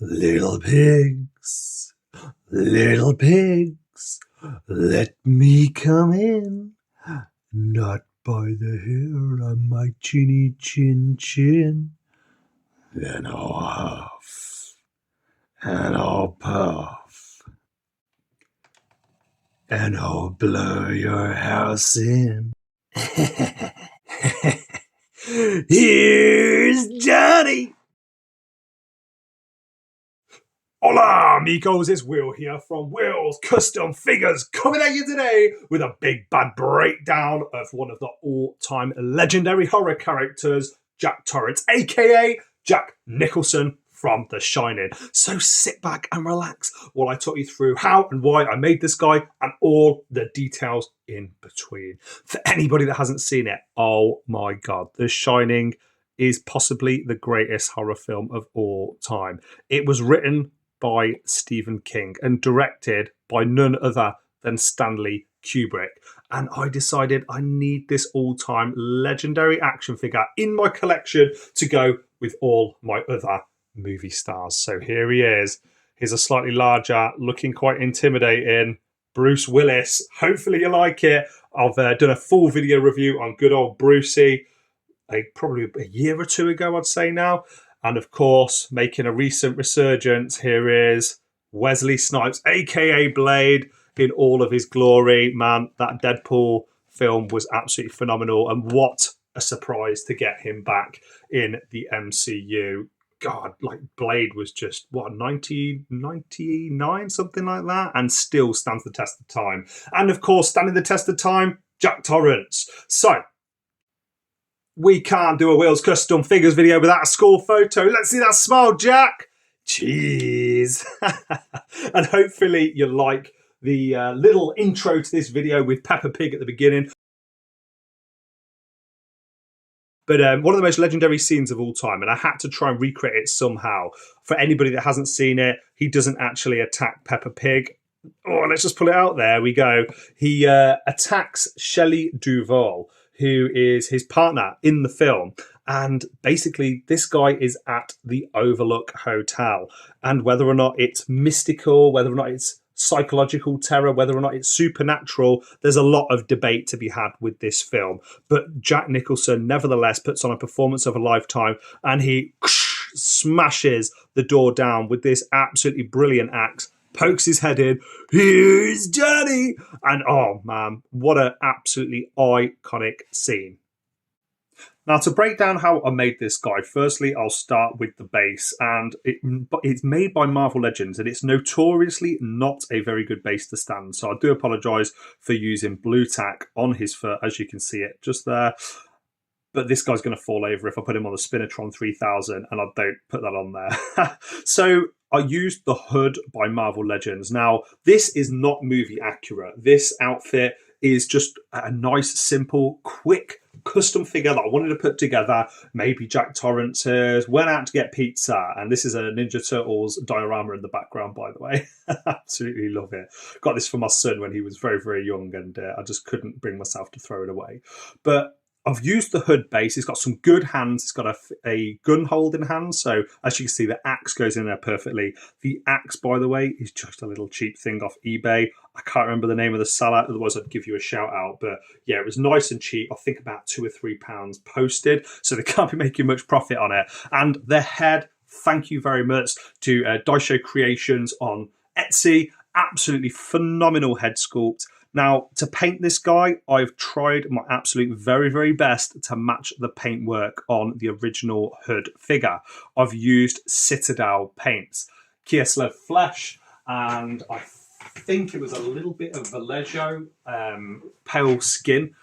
Little pigs, little pigs, let me come in. Not by the hair on my chinny chin chin. Then I'll huff, and I'll puff, and I'll blow your house in. Here's Johnny. Hola amigos, it's Will here from Will's Custom Figures, coming at you today with a big bad breakdown of one of the all-time legendary horror characters, Jack Torrance, aka Jack Nicholson from The Shining. So sit back and relax while I talk you through how and why I made this guy and all the details in between. For anybody that hasn't seen it, oh my god, The Shining is possibly the greatest horror film of all time. It was written by Stephen King and directed by none other than Stanley Kubrick. And I decided I need this all-time legendary action figure in my collection to go with all my other movie stars. So here he is. He's a slightly larger, looking quite intimidating Bruce Willis. Hopefully you like it. I've done a full video review on good old Brucey probably a year or two ago, I'd say now. And of course, making a recent resurgence, here is Wesley Snipes, aka Blade, in all of his glory. Man, that Deadpool film was absolutely phenomenal. And what a surprise to get him back in the MCU. God, like Blade was just, 1999, something like that, and still stands the test of time. And of course, standing the test of time, Jack Torrance. So, we can't do a Will's Custom Figures video without a school photo. Let's see that smile, Jack. Cheese. And hopefully you like the little intro to this video with Peppa Pig at the beginning. But one of the most legendary scenes of all time, and I had to try and recreate it somehow. For anybody that hasn't seen it, he doesn't actually attack Peppa Pig. Oh, let's just pull it out. There we go. He attacks Shelley Duvall, who is his partner in the film. And basically, this guy is at the Overlook Hotel. And whether or not it's mystical, whether or not it's psychological terror, whether or not it's supernatural, there's a lot of debate to be had with this film. But Jack Nicholson, nevertheless, puts on a performance of a lifetime, and he smashes the door down with this absolutely brilliant axe, pokes his head in, here's Johnny! And oh man, what an absolutely iconic scene. Now, to break down how I made this guy, firstly, I'll start with the base. And it's made by Marvel Legends, and it's notoriously not a very good base to stand. So I do apologise for using blue tack on his foot, as you can see it just there. But this guy's going to fall over if I put him on the Spinatron 3000, and I don't put that on there. So I used the hood by Marvel Legends. Now, this is not movie accurate. This outfit is just a nice, simple, quick custom figure that I wanted to put together. Maybe Jack Torrance's, went out to get pizza, and this is a Ninja Turtles diorama in the background, by the way. Absolutely love it. Got this for my son when he was very, very young, and I just couldn't bring myself to throw it away. But I've used the hood base. It's got some good hands. It's got a gun holding hand. So as you can see, the axe goes in there perfectly. The axe, by the way, is just a little cheap thing off eBay. I can't remember the name of the seller. Otherwise, I'd give you a shout out. But yeah, it was nice and cheap. I think about £2 or £3 posted. So they can't be making much profit on it. And the head, thank you very much to Daisho Creations on Etsy. Absolutely phenomenal head sculpt. Now, to paint this guy, I've tried my absolute very, very best to match the paintwork on the original hood figure. I've used Citadel paints, Kieslov flesh, and I think it was a little bit of Vallejo pale skin,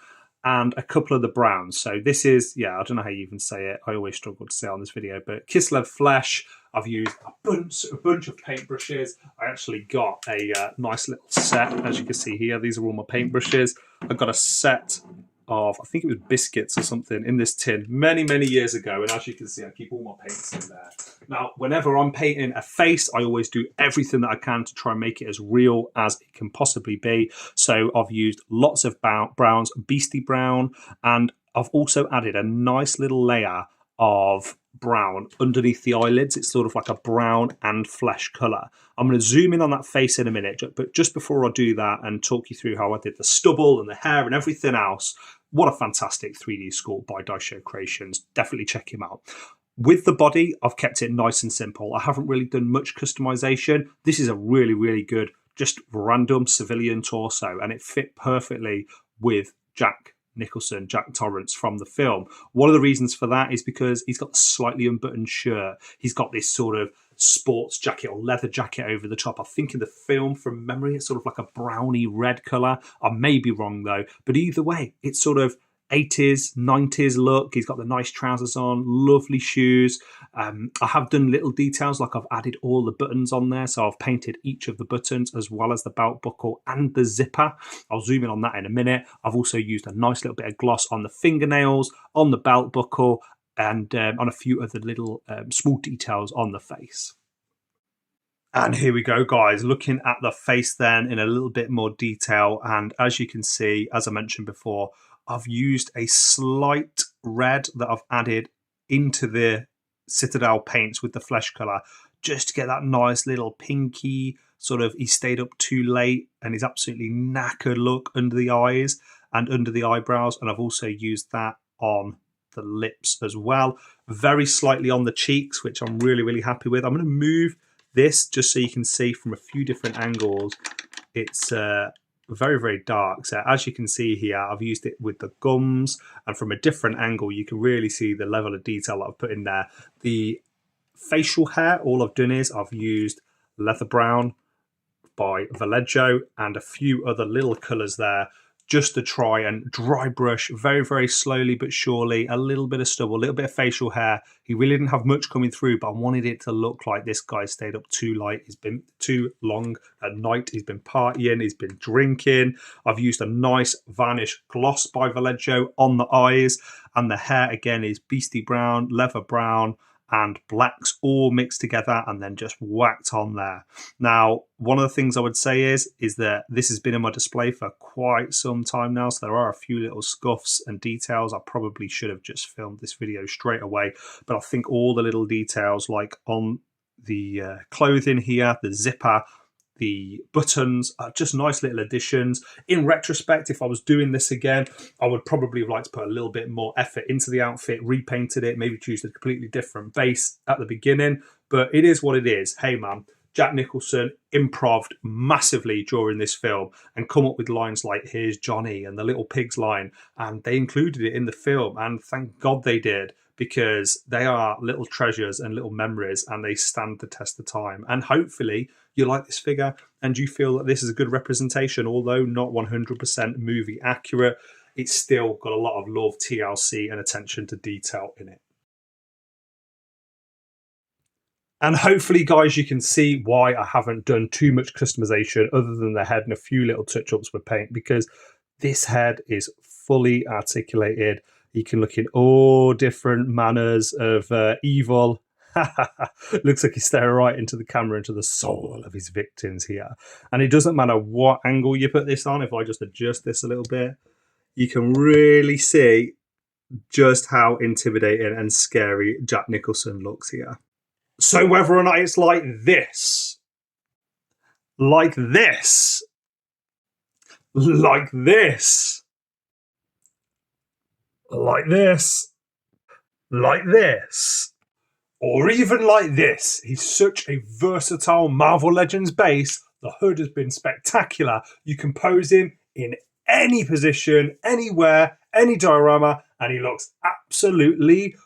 and a couple of the browns. So this is, yeah, I don't know how you even say it. I always struggle to say it on this video, but Kislev flesh. I've used a bunch of paintbrushes. I actually got a nice little set, as you can see here. These are all my paintbrushes. I've got a set of, I think it was biscuits or something, in this tin many, many years ago. And as you can see, I keep all my paints in there. Now, whenever I'm painting a face, I always do everything that I can to try and make it as real as it can possibly be. So I've used lots of browns, beastie brown, and I've also added a nice little layer of brown underneath the eyelids. It's sort of like a brown and flesh colour. I'm going to zoom in on that face in a minute, but just before I do that and talk you through how I did the stubble and the hair and everything else, what a fantastic 3D sculpt by Daisho Creations. Definitely check him out. With the body, I've kept it nice and simple. I haven't really done much customization. This is a really, really good, just random civilian torso, and it fit perfectly with Jack Nicholson, Jack Torrance from the film. One of the reasons for that is because he's got a slightly unbuttoned shirt. He's got this sort of sports jacket or leather jacket over the top. I think in the film, from memory, it's sort of like a browny red colour. I may be wrong though, but either way, it's sort of 80s, 90s look. He's got the nice trousers on, lovely shoes. I have done little details, like I've added all the buttons on there. So I've painted each of the buttons as well as the belt buckle and the zipper. I'll zoom in on that in a minute. I've also used a nice little bit of gloss on the fingernails, on the belt buckle, and on a few other little small details on the face. And here we go, guys, looking at the face then in a little bit more detail. And as you can see, as I mentioned before, I've used a slight red that I've added into the Citadel paints with the flesh colour, just to get that nice little pinky sort of, he stayed up too late and he's absolutely knackered look under the eyes and under the eyebrows. And I've also used that on the lips as well, very slightly on the cheeks, which I'm really, really happy with. I'm going to move this just so you can see from a few different angles. It's very, very dark. So as you can see here, I've used it with the gums, and from a different angle, you can really see the level of detail that I've put in there. The facial hair, all I've done is I've used Leather Brown by Vallejo and a few other little colours there, just to try and dry brush very, very slowly but surely, a little bit of stubble, a little bit of facial hair. He really didn't have much coming through, but I wanted it to look like this guy stayed up too late. He's been too long at night. He's been partying. He's been drinking. I've used a nice varnish gloss by Vallejo on the eyes, and the hair again is beastie brown, leather brown, and blacks all mixed together and then just whacked on there. Now, one of the things I would say is that this has been in my display for quite some time now, so there are a few little scuffs and details. I probably should have just filmed this video straight away, but I think all the little details, like on the clothing here, the zipper, the buttons are just nice little additions. In retrospect, if I was doing this again, I would probably have liked to put a little bit more effort into the outfit, repainted it, maybe choose a completely different base at the beginning. But it is what it is. Hey, man, Jack Nicholson improv'd massively during this film and come up with lines like, "Here's Johnny," and the little pigs line. And they included it in the film. And thank God they did, because they are little treasures and little memories, and they stand the test of time. And hopefully you like this figure and you feel that this is a good representation. Although not 100% movie accurate, it's still got a lot of love, TLC, and attention to detail in it. And hopefully, guys, you can see why I haven't done too much customization other than the head and a few little touch-ups with paint, because this head is fully articulated. You can look in all different manners of evil. Looks like he's staring right into the camera, into the soul of his victims here. And it doesn't matter what angle you put this on. If I just adjust this a little bit, you can really see just how intimidating and scary Jack Nicholson looks here. So whether or not it's like this, like this, like this, like this, like this, or even like this, he's such a versatile Marvel Legends base. The hood has been spectacular. You can pose him in any position, anywhere, any diorama, and he looks absolutely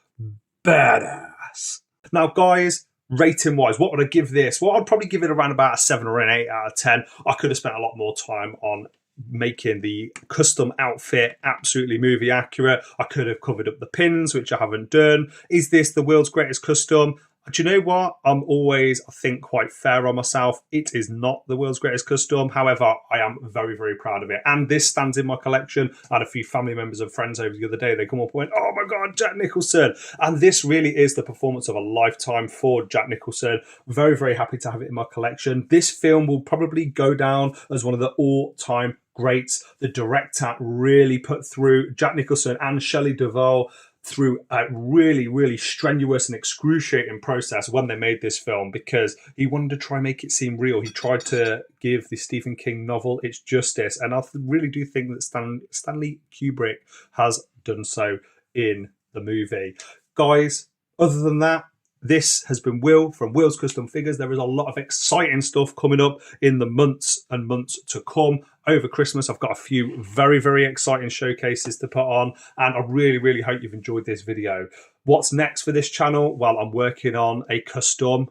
badass. Now, guys, rating wise, what would I give this? Well, I'd probably give it around about a 7 or an 8 out of 10. I could have spent a lot more time on making the custom outfit absolutely movie accurate. I could have covered up the pins, which I haven't done. Is this the world's greatest custom? Do you know what? I'm always, I think, quite fair on myself. It is not the world's greatest custom. However, I am very, very proud of it. And this stands in my collection. I had a few family members and friends over the other day. They come up and went, "Oh my God, Jack Nicholson." And this really is the performance of a lifetime for Jack Nicholson. Very, very happy to have it in my collection. This film will probably go down as one of the all-time greats. The director really put through Jack Nicholson and Shelley Duvall. through a really, really strenuous and excruciating process when they made this film, because he wanted to try and make it seem real. He tried to give the Stephen King novel its justice, and I really do think that Stanley Kubrick has done so in the movie. Guys, other than that, this has been Will from Will's Custom Figures. There is a lot of exciting stuff coming up in the months and months to come. Over Christmas, I've got a few very, very exciting showcases to put on, and I really, really hope you've enjoyed this video. What's next for this channel? Well, I'm working on a custom,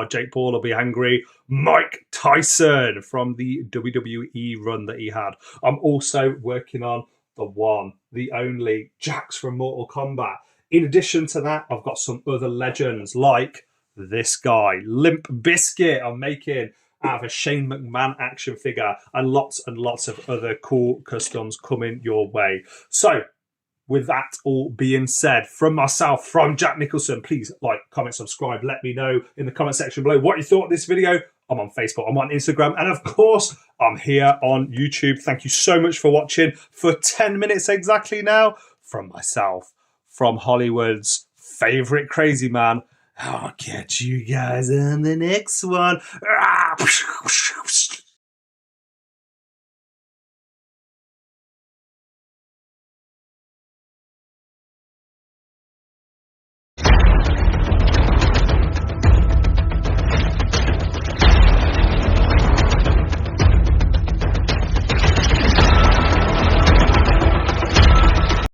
Jake Paul will be angry, Mike Tyson from the WWE run that he had. I'm also working on the one, the only Jax from Mortal Kombat. In addition to that, I've got some other legends like this guy, Limp Bizkit. I'm making out of a Shane McMahon action figure, and lots of other cool customs coming your way. So, with that all being said, from myself, from Jack Nicholson, please like, comment, subscribe. Let me know in the comment section below what you thought of this video. I'm on Facebook, I'm on Instagram, and of course, I'm here on YouTube. Thank you so much for watching for 10 minutes exactly now. From myself, from Hollywood's favorite crazy man, I'll catch you guys in the next one.